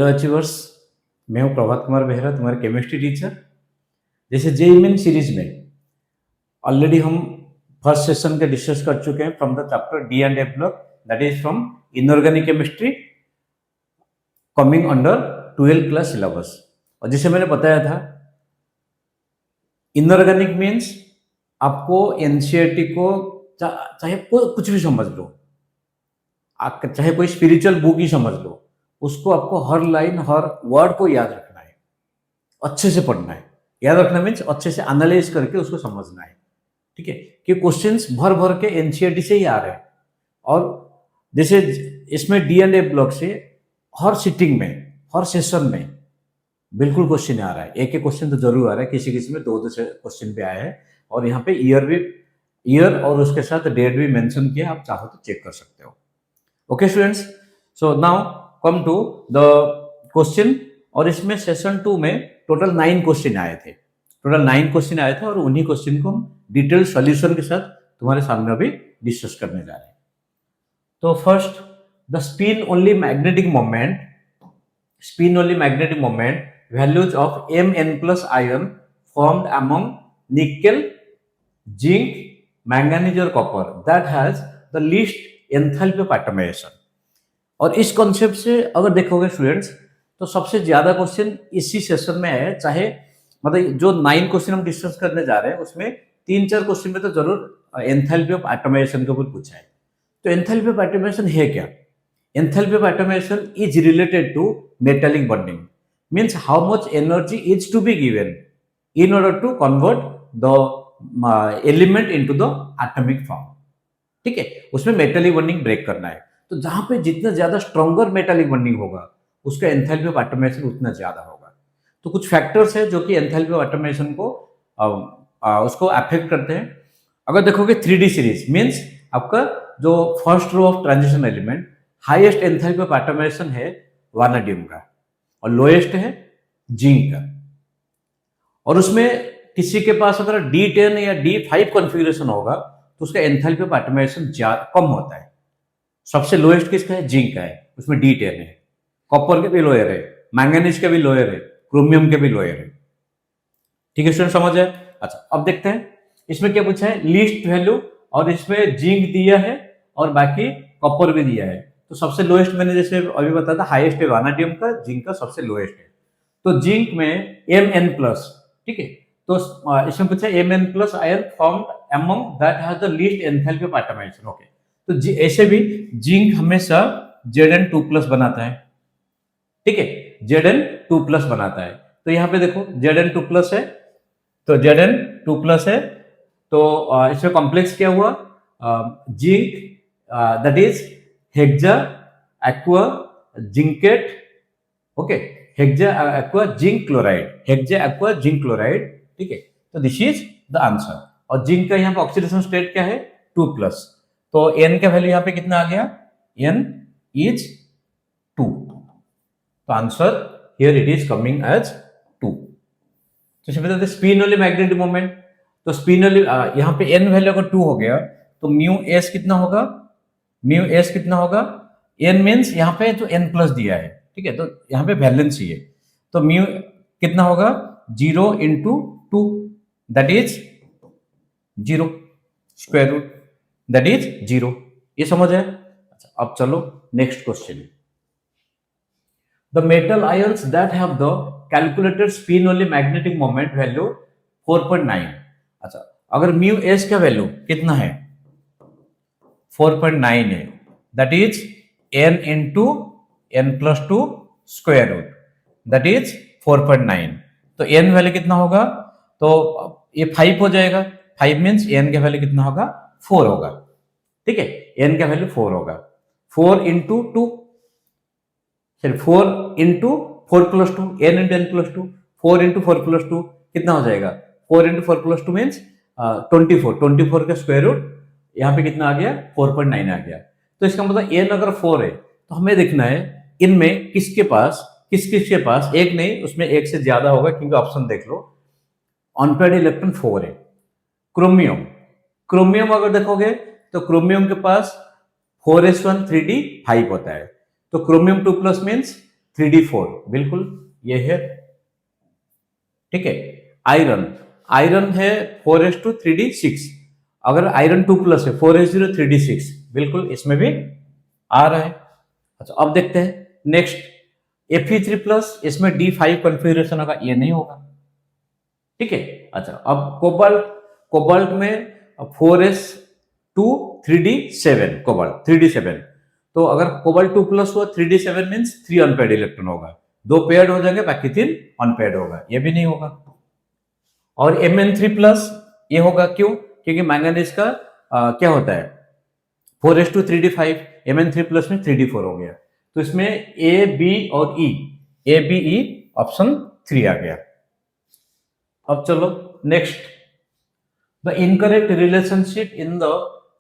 Hello achievers. मैं हूं प्रभात कुमार बेहरा, तुम्हारे केमिस्ट्री टीचर। जैसे जेई मेन सीरीज में ऑलरेडी हम फर्स्ट सेशन के डिस्कस कर चुके हैं from the chapter D and A block, that is from inorganic chemistry coming under 12th class syllabus. और जैसे मैंने बताया था, इनऑर्गेनिक मीन्स आपको एनसीईआरटी को चाहे कुछ भी समझ लो, चाहे कोई स्पिरिचुअल बुक ही समझ लो, उसको आपको हर लाइन हर वर्ड को याद रखना है, अच्छे से पढ़ना है। याद रखना मीन्स अच्छे से एनालाइज करके उसको समझना है, ठीक है। कि क्वेश्चंस भर भर के एनसीईआरटी से ही आ रहे हैं। और जैसे इसमें डी एंड ए ब्लॉक से हर सिटिंग में, हर सेशन में बिल्कुल क्वेश्चन आ रहा है। एक एक क्वेश्चन तो जरूर आ रहा है, किसी किसी में दो दो क्वेश्चन भी आए हैं। और यहाँ पे ईयर और उसके साथ डेट भी मेंशन किया, आप चाहो तो चेक कर सकते हो। Okay students, so now come to the question. और इसमें सेशन 2 में टोटल 9 क्वेश्चन आए थे। और उन्हीं क्वेश्चन को हम डिटेल सॉल्यूशन के साथ तुम्हारे सामने अभी डिस्कस करने जा रहे हैं। तो first, the spin only magnetic moment values of Mn+ ion formed among nickel, zinc, manganese और copper that has the least enthalpy of atomization। और इस कॉन्सेप्ट से अगर देखोगे स्टूडेंट्स, तो सबसे ज्यादा क्वेश्चन इसी सेशन में है। चाहे मतलब जो 9 क्वेश्चन हम डिस्कस करने जा रहे हैं, उसमें 3-4 क्वेश्चन में तो जरूर एंथैल्पी ऑफ एटमाइजेशन के ऊपर पूछा है। तो एंथैल्पी ऑफ एटमाइजेशन है क्या? Enthalpy of atomisation is related to metallic bonding, means how much energy is to be given in order to convert the element into the atomic form। ठीक है, उसमें मेटालिक बॉन्डिंग ब्रेक करना है। तो जहां पे जितना ज्यादा स्ट्रॉन्गर मेटालिक बॉन्डिंग होगा, उसका एंथैल्पी ऑफ एटमाइजेशन उतना ज्यादा होगा। तो कुछ फैक्टर्स है जो कि एंथैल्पी ऑफ एटमाइजेशन को उसको अफेक्ट करते हैं। अगर देखोगे 3D सीरीज मीन्स आपका जो first row of transition element, highest enthalpy of atomisation है वानाडियम का और लोएस्ट है जिंक का। और उसमें किसी के पास अगर D10 या D5 कॉन्फ़िगरेशन होगा तो उसका एंथैल्पी ऑफ एटमाइजेशन कम होता है। सबसे लोएस्ट किसका है? जिंक का है, उसमें D10 है। कॉपर के भी लोअर है, मैंगनीज के भी लोअर है, क्रोमियम के भी लोअर है। ठीक है स्टूडेंट, समझ है? अच्छा, अब देखते हैं इसमें क्या पूछा है। लीस्ट वैल्यू, और इसमें जिंक दिया है और बाकी कॉपर भी दिया है। तो सबसे लोएस्ट मैंने जैसे अभी बताया था, हाईएस्ट है वानाडियम का, जिंक का सबसे लोएस्ट है। तो जिंक में Mn+, ठीक है। तो इसमें पूछा Mn+ ion formed among that has the least enthalpy of atomisation. Okay, तो ऐसे भी जिंक हमेशा Zn2+ बनाता है, ठीक है, Zn2+ बनाता है। तो यहाँ पे देखो Zn2+ है, तो Zn2+ है। तो इसमें कॉम्प्लेक्स क्या हुआ? Zinc that is hexa aqua zincate, okay, hexa aqua zinc chloride, ठीक है। तो दिस इज द आंसर। और जिंक का यहाँ पे ऑक्सीडेशन स्टेट क्या है? 2+। तो N का वैल्यू यहाँ पे कितना आ गया? N is 2। तो answer here it is coming as 2। तो इसमें बताते स्पिन ओनली मैग्नेटिक मोमेंट। तो स्पिन ओनली यहाँ पे N वैल्यू अगर 2 हो गया तो μs कितना होगा? N मीन्स यहाँ पे जो N+ दिया है, ठीक है, तो यहाँ पे वैलेंसी है। तो म्यू कितना होगा? 0 × 2, that is 0, square root that is 0। ये समझ है? अच्छा, अब चलो next question. The metal ions that have the calculated spin only magnetic moment value 4.9। अच्छा, अगर μs का वैल्यू कितना है? 4.9 है, that is N × N+2 square root that is 4.9। तो N वैल्यू कितना होगा? तो ये 5 हो जाएगा। 5 मीन्स N का वैल्यू कितना होगा? 4 होगा, ठीक है। N का वैल्यू 4 होगा। 4 × 2, सॉरी 4 × 4+2, N × N+2, 4 × 4+2 कितना हो जाएगा? 4 × 4+2 मीन्स 24 का स्क्वायर रूट यहाँ पे कितना आ गया? 4.9 आ गया। तो इसका मतलब N अगर 4 है तो हमें देखना है इनमें किसके पास एक नहीं, उसमें एक से ज्यादा होगा, क्योंकि ऑप्शन देख लो। अनपेयर्ड इलेक्ट्रॉन 4 है। क्रोमियम अगर देखोगे तो क्रोमियम के पास 4s1 3d 5 होता है। तो क्रोमियम 2+ मीन्स 3d4, बिल्कुल ये है। ठीक है, आयरन, आयरन है 4:3d6, अगर आयरन 2+ है 4s0 3d6, बिल्कुल इसमें भी आ रहा है। अच्छा अब देखते हैं नेक्स्ट, Fe3+, इसमें D5 कॉन्फ़िगरेशन होगा, ये नहीं होगा। ठीक है, अच्छा अब कोबाल्ट, कोबाल्ट में 4s2 3d7, कोबाल्ट 3d7, तो अगर कोबाल्ट 2+ हुआ 3d7 मीन्स 3 अनपेयर्ड इलेक्ट्रॉन होगा, 2 पेयर्ड हो जाएंगे, बाकी 3 अनपेयर्ड होगा, ये भी नहीं होगा। और Mn3+, ये होगा क्यों? क्योंकि मैंगनीज का क्या होता है 4s2 3d5, Mn3+ में 3d4 हो गया, तो इसमें ए बी और ई, ए बी ई ऑप्शन 3 आ गया। अब चलो next, the incorrect relationship in the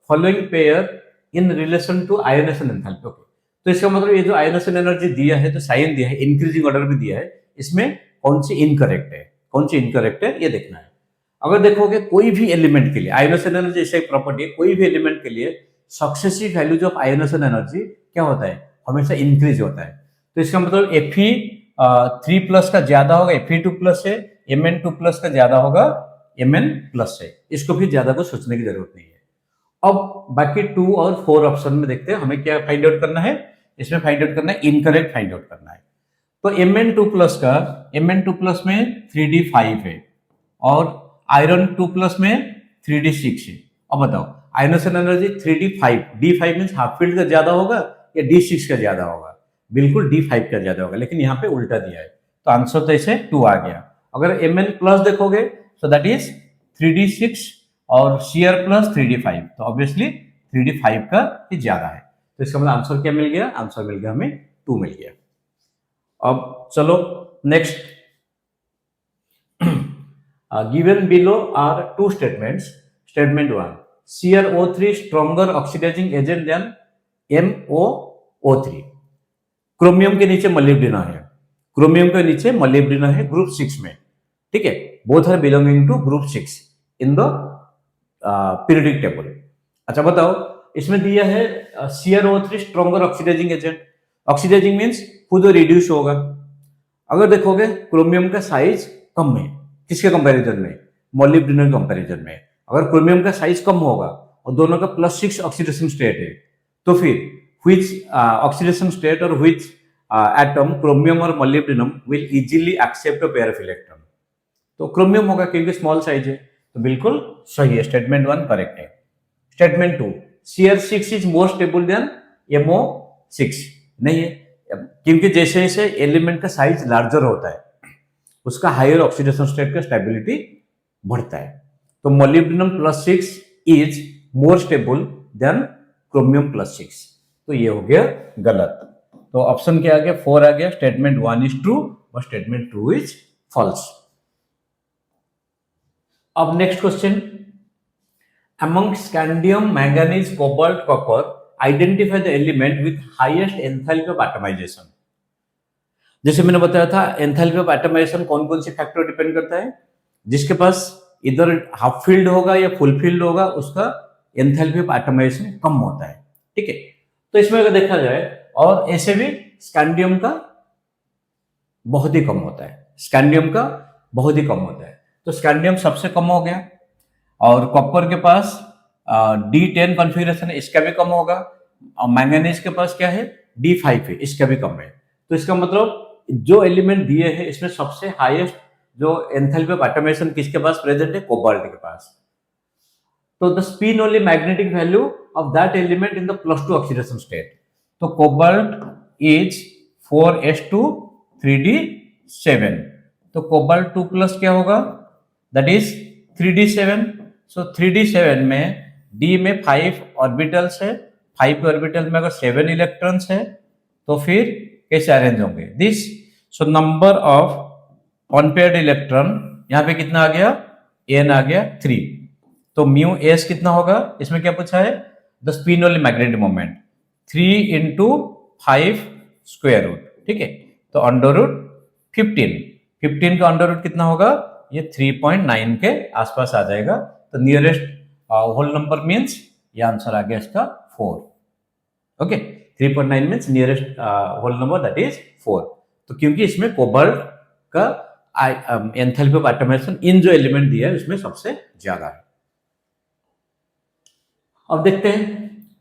following pair in relation to ionisation enthalpy. Okay, तो इसका मतलब ये जो आयोनेशन एनर्जी दिया है, जो साइन दिया है, इंक्रीजिंग ऑर्डर में दिया है, इसमें कौन सी इनकरेक्ट है, कौन सी इनकरेक्ट है, ये देखना है। अगर देखोगे कोई भी एलिमेंट के लिए आयोनेशन एनर्जी ऐसा एक प्रॉपर्टी है, कोई भी एलिमेंट के लिए successive values of ionisation energy क्या होता है, हमेशा इंक्रीज होता है। तो इसका मतलब Fe3+ का ज्यादा होगा Fe2+ से, Mn2+ का ज्यादा होगा Mn+ से, इसको भी ज्यादा कुछ सोचने की जरूरत नहीं है। अब बाकी 2 और 4 ऑप्शन में देखते हैं हमें क्या फाइंड आउट करना है, इसमें फाइंड आउट करना है इनकरेक्ट फाइंड आउट करना है। तो Mn2+ का, Mn2+ में 3d5 है और आयरन 2+ में 3d6 है। अब बताओ ionisation energy 3d5, d5 means half field का ज्यादा होगा या d6 का ज्यादा होगा? बिल्कुल d5 का ज्यादा होगा, लेकिन यहाँ पे उल्टा दिया है, तो आंसर तो इसे 2 आ गया। अगर Mn+ देखोगे तो दैट इज 3d6 और Cr+ 3d5, तो ऑब्वियसली 3d5 का ही ज्यादा है, तो इसका मतलब आंसर क्या मिल गया? आंसर मिल गया हमें 2 मिल गया। अब चलो next, given below are 2 statements. Statement 1, CrO3 stronger oxidizing agent than MoO3। Chromium के नीचे मोलिब्डेनम है, क्रोमियम के नीचे मोलिब्डेनम है ग्रुप 6 में। ठीक है, both are belonging to group 6 in the periodic table. अच्छा बताओ, इसमें दिया है CrO3 stronger oxidising agent, oxidising means खुद रिड्यूस होगा। अगर देखोगे क्रोमियम का साइज कम है, किसके कंपैरिजन में? मोलिब्डेनम कंपैरिजन में। अगर क्रोमियम का साइज कम होगा और दोनों का +6 ऑक्सीडेशन स्टेट है, तो फिर व्हिच ऑक्सीडेशन स्टेट और व्हिच एटम, क्रोमियम और molybdenum, will easily accept a pair of electron? तो क्रोमियम होगा क्योंकि स्मॉल साइज है, तो बिल्कुल सही है, स्टेटमेंट 1 करेक्ट है। Statement 2, Cr6 is more stable than MO6, नहीं है, क्योंकि जैसे जैसे एलिमेंट का साइज लार्जर होता है उसका हायर ऑक्सीडेशन स्टेट का स्टेबिलिटी बढ़ता है, तो molybdenum +6 is more stable then chromium +6, तो ये हो गया गलत। तो ऑप्शन क्या आ गया? 4 आ गया। स्टेटमेंट 1 इज ट्रू और स्टेटमेंट 2 इज फॉल्स। अब next question, among scandium, manganese, cobalt, copper, identify the element with highest enthalpy of atomization। जैसे मैंने बताया था एंथैल्पी ऑफ एटमाइजेशन कौन कौन से फैक्टर डिपेंड करता है, जिसके पास इधर हाफ फील्ड होगा या फुल फील्ड होगा उसका एंथैल्पी ऑफ एटमाइजेशन कम होता है। ठीक है, तो इसमें अगर देखा जाए, और ऐसे भी स्कैंडियम का बहुत ही कम होता है, स्कैंडियम का बहुत ही कम होता है, तो स्कैंडियम सबसे कम हो गया। और कॉपर के पास D10 कॉन्फ़िगरेशन है, इसका भी कम होगा। और मैंगनीज के पास क्या है? D5 है, इसका भी कम है। तो इसका मतलब जो एलिमेंट दिए हैं इसमें सबसे हाईएस्ट जो एंथैल्पी ऑफ एटमाइजेशन किसके पास प्रेजेंट है? कोबाल्ट के पास। तो the spin only magnetic value of that element in the +2 oxidation state, तो कोबाल्ट इज 4s2 3d7, तो कोबाल्ट 2+ क्या होगा? That is 3d7। So 3d7 में d में 5 ऑर्बिटल्स है, 5 ऑर्बिटल में अगर 7 इलेक्ट्रॉन्स है तो फिर कैसे अरेंज होंगे this? So number of unpaired electron यहाँ पे कितना आ गया? n आ गया 3, तो म्यू s कितना होगा? इसमें क्या पूछा है? The spin only magnetic moment 3 × 5 square root. ठीक है, तो √15, 15 का √ कितना होगा? ये 3.9 के आसपास आ जाएगा, तो नियरेस्ट होल नंबर मीन्स ये आंसर आ गया इसका 4। Okay, 3.9 means nearest whole number that is 4। तो क्योंकि इसमें कोबाल्ट का एंथैल्पी ऑफ एटमाइजेशन इन जो एलिमेंट दिया है उसमें सबसे ज्यादा है। अब देखते हैं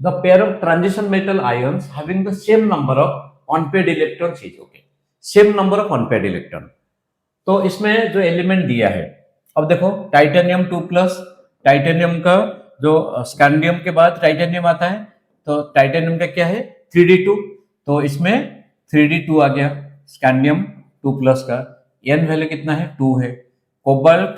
the pair of transition metal ions having the same number of unpaired electrons is okay, same number of unpaired electron. तो इसमें जो एलिमेंट दिया है, अब देखो टाइटेनियम 2+, टाइटेनियम का जो स्कैंडियम के बाद टाइटेनियम आता है, तो टाइटेनियम का क्या है 3d2, तो इसमें 3d2 आ गया स्कैंडियम 2+ का। एन वैल्यू कितना है 2 है। कोबाल्ट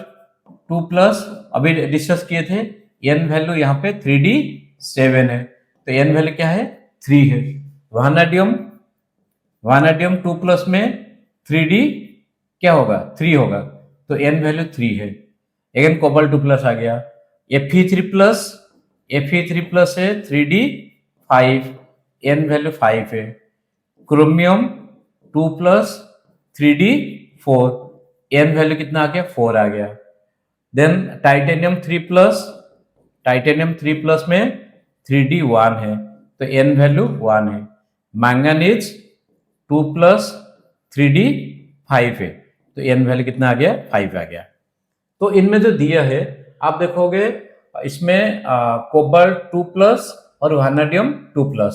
2+, अभी डिस्कस किए थे, एन वैल्यू यहाँ पे 3d7 है, तो एन वैल्यू क्या है 3 है। वानाडियम 2+ में 3d क्या होगा 3 होगा, तो एन वैल्यू 3 है। अगेन कोबाल्ट 2+ आ गया। Fe3+ है 3d5, एन वैल्यू 5 है। क्रोमियम 2+, 3d4, एन वैल्यू कितना आ गया 4 आ गया। देन टाइटेनियम 3+ में 3d1 है, तो एन वैल्यू 1 है। मैंगनीज 2+, 3d5 है, तो एन वैल्यू कितना आ गया 5 आ गया। तो इनमें जो दिया है आप देखोगे इसमें कोबाल्ट 2+ और वानाडियम 2+,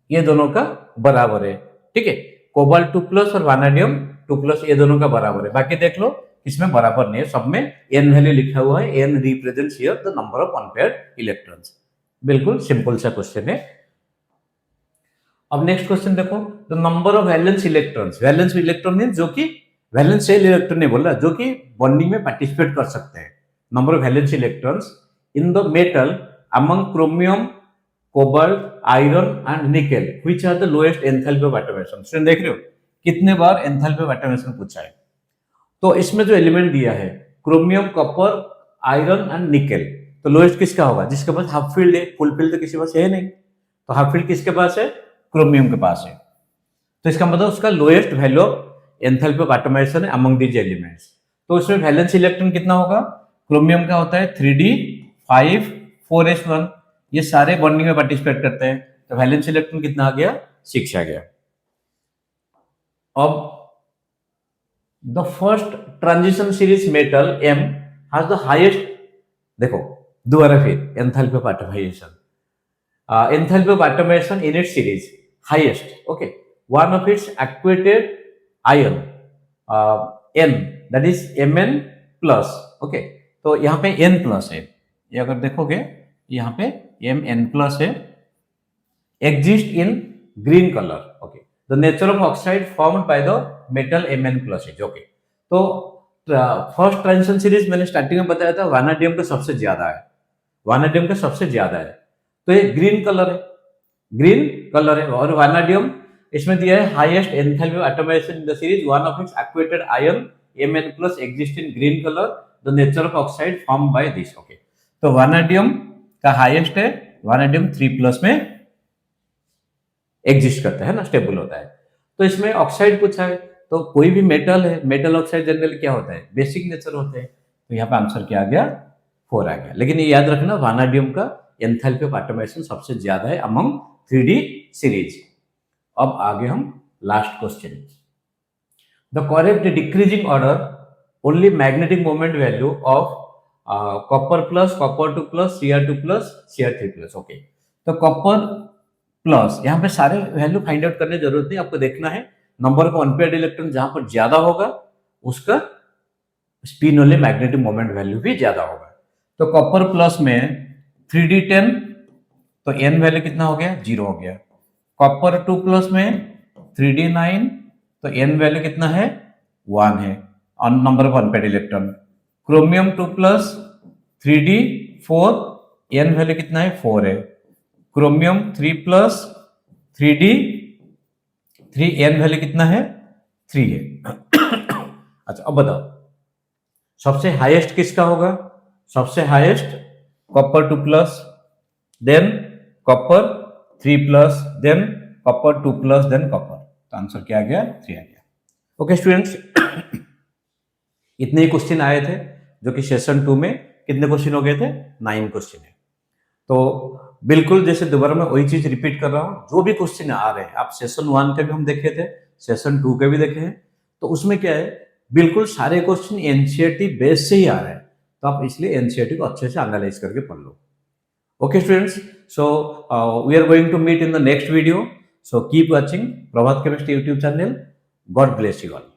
ये दोनों का बराबर है, ठीक है। कोबाल्ट 2+ और वानाडियम 2+, ये दोनों का बराबर है। बाकी देख लो इसमें बराबर नहीं है, सब में एन वैल्यू लिखा हुआ है। N represents here the number of unpaired electrons. बिल्कुल सिंपल सा क्वेश्चन है। अब नेक्स्ट क्वेश्चन देखो, the number of valence electrons. Valence electron means जो कि वैलेंस शेल इलेक्ट्रॉन नहीं बोल रहा, जो कि बॉन्डिंग में पार्टिसिपेट कर सकते हैं। Number of valence electrons in the metal among chromium, cobalt, iron and nickel which are the lowest enthalpy of atomisation. Student देख रहे हो कितने बार एंथैल्पी ऑफ एटमाइजेशन पूछा है। तो इसमें जो एलिमेंट दिया है chromium, copper, iron and nickel, तो लोएस्ट किसका होगा जिसके पास हाफ फील्ड है, फुल फील्ड तो किसी पास है नहीं, तो हाफ फील्ड किसके पास है क्रोमियम के पास है। तो इसका मतलब उसका lowest value of enthalpy of atomisation है अमंग दीज एलिमेंट्स। तो इसमें वैलेंस इलेक्ट्रॉन कितना होगा, क्रोमियम का होता है 3d5 4s1, ये सारे बॉन्डिंग में पार्टिसिपेट करते हैं, तो वैलेंस इलेक्ट्रॉन कितना आ गया 6 आ गया। अब the first transition series metal M has the highest, देखो दोबारा फिर enthalpy of atomization, enthalpy of atomization in its series highest, okay, one of its activated ion N, that is Mn plus, okay, तो यहाँ पे N plus है, ये अगर देखोगे यहाँ पे Mn+ है, exist in green color, okay, the nature of oxide formed by the metal Mn+ है, okay। तो फर्स्ट ट्रांजिशन सीरीज मैंने स्टार्टिंग में बताया था वानाडियम का सबसे ज्यादा है, वानाडियम का सबसे ज्यादा है, तो ये ग्रीन कलर है, ग्रीन कलर है। और वानाडियम इसमें दिया है highest enthalpy of atomization in the series, one of its activated ion Mn+ exist in green colour, the nature of oxide form by this, okay. तो वानाडियम का highest है, वानाडियम 3+ में एग्जिस्ट करता है ना, स्टेबल होता है। तो इसमें ऑक्साइड पूछा है, तो कोई भी मेटल है, मेटल ऑक्साइड जनरली क्या होता है बेसिक नेचर होते हैं, तो यहाँ पे आंसर क्या आ गया 4 आ गया। लेकिन ये याद रखना वानाडियम का एंथैल्पी ऑफ एटमाइजेशन सबसे ज्यादा है अमंग 3D सीरीज। अब आगे हम last question, the correct decreasing order only magnetic moment value of copper plus, copper 2+, Cr2+, Cr3+, okay. तो कॉपर प्लस यहाँ पे सारे वैल्यू फाइंड आउट करने की जरूरत नहीं, आपको देखना है नंबर ऑफ अनपेयर्ड इलेक्ट्रॉन जहां पर ज्यादा होगा उसका spin only magnetic moment value भी ज्यादा होगा। तो कॉपर प्लस में 3d10, तो n वैल्यू कितना हो गया 0 हो गया। कॉपर 2+ में 3d9, तो n वैल्यू कितना है 1 है on number of unpaired electron. Chromium 2+ 3d4, n value कितना है 4 है। क्रोमियम 3+ 3d3, n वैल्यू कितना है 3 है। अच्छा अब बताओ सबसे हाईएस्ट किसका होगा, सबसे highest copper 2+, than copper 3+, than copper 2+, than copper, तो आंसर क्या आ गया 3 आ गया। ओके स्टूडेंट्स, इतने ही क्वेश्चन आए थे जो कि सेशन 2 में कितने क्वेश्चन हो गए थे 9 क्वेश्चन है। तो बिल्कुल जैसे दोबारा मैं वही चीज रिपीट कर रहा हूं, जो भी क्वेश्चन आ रहे हैं आप सेशन 1 के भी हम देखे थे, सेशन 2 के भी देखे हैं, तो उसमें क्या है, बिल्कुल सारे क्वेश्चन एनसीईआरटी बेस से ही आ रहे हैं, तो आप इसलिए एनसीईआरटी को अच्छे से एनालाइज करके पढ़ लो. Okay, students. So we are going to meet in the next video. So keep watching Prabhat Chemistry YouTube channel. God bless you all.